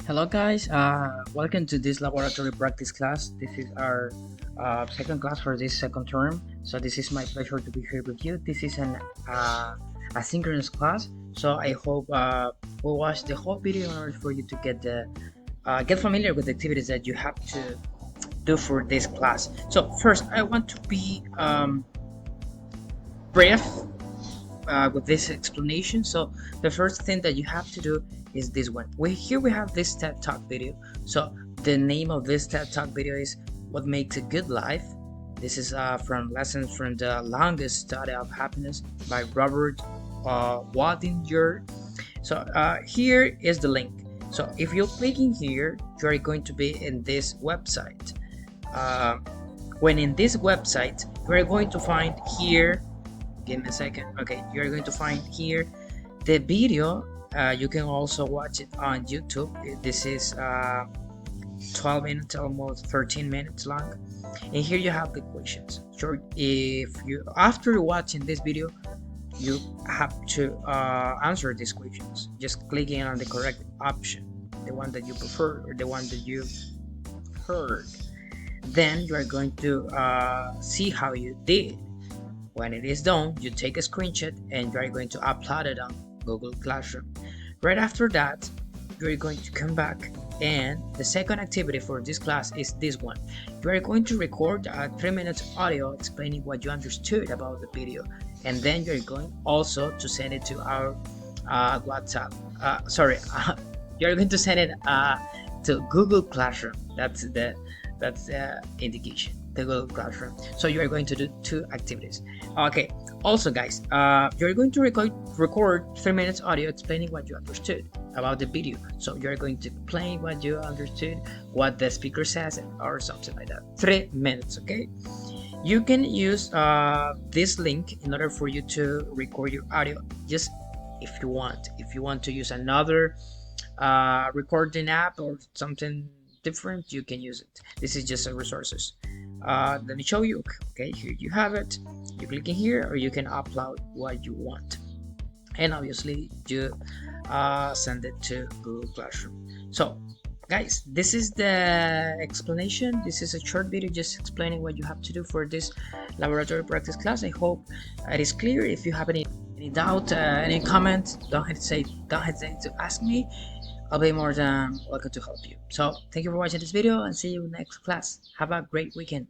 Hello guys, welcome to this laboratory practice class. This is our second class for this second term. So this is my pleasure to be here with you. This is an asynchronous class. So I hope we'll watch the whole video in order for you to get familiar with the activities that you have to do for this class. So first, I want to be brief with this explanation. So the first thing that you have to do is this one. Here we have this TED Talk video. So the name of this TED Talk video is "What Makes a Good Life." This is from Lessons from the Longest Study of Happiness by Robert Waldinger. So here is the link. So if you're clicking here, you are going to be in this website. When in this website, you are going to find here, give me a second. Okay, you're going to find here the video. You can also watch it on YouTube. This is 12 minutes, almost 13 minutes long. And here you have the questions. Sure, if you after watching this video, you have to answer these questions. Just clicking on the correct option, the one that you prefer or the one that you heard. Then you are going to see how you did. When it is done, you take a screenshot and you are going to upload it on Google Classroom. Right after that, you're going to come back, and the second activity for this class is this one. You are going to record a 3-minute audio explaining what you understood about the video, and then you're going also to send it to our WhatsApp. You're going to send it to Google Classroom. That's the indication. The Google Classroom. So you are going to do 2 activities. Okay. Also, guys, you're going to record 3 minutes audio explaining what you understood about the video. So you're going to explain what you understood, what the speaker says, or something like that. 3 minutes. Okay. You can use this link in order for you to record your audio. Just if you want. If you want to use another recording app or something different, you can use it. This is just resources. Let me show you. Okay, here you have it. You click in here, or you can upload what you want, and obviously you send it to Google Classroom. So guys, this is the explanation. This is a short video just explaining what you have to do for this laboratory practice class. I hope it is clear. If you have any doubt, any comment, don't hesitate to ask me. I'll be more than welcome to help you. So thank you for watching this video, and see you next class. Have a great weekend.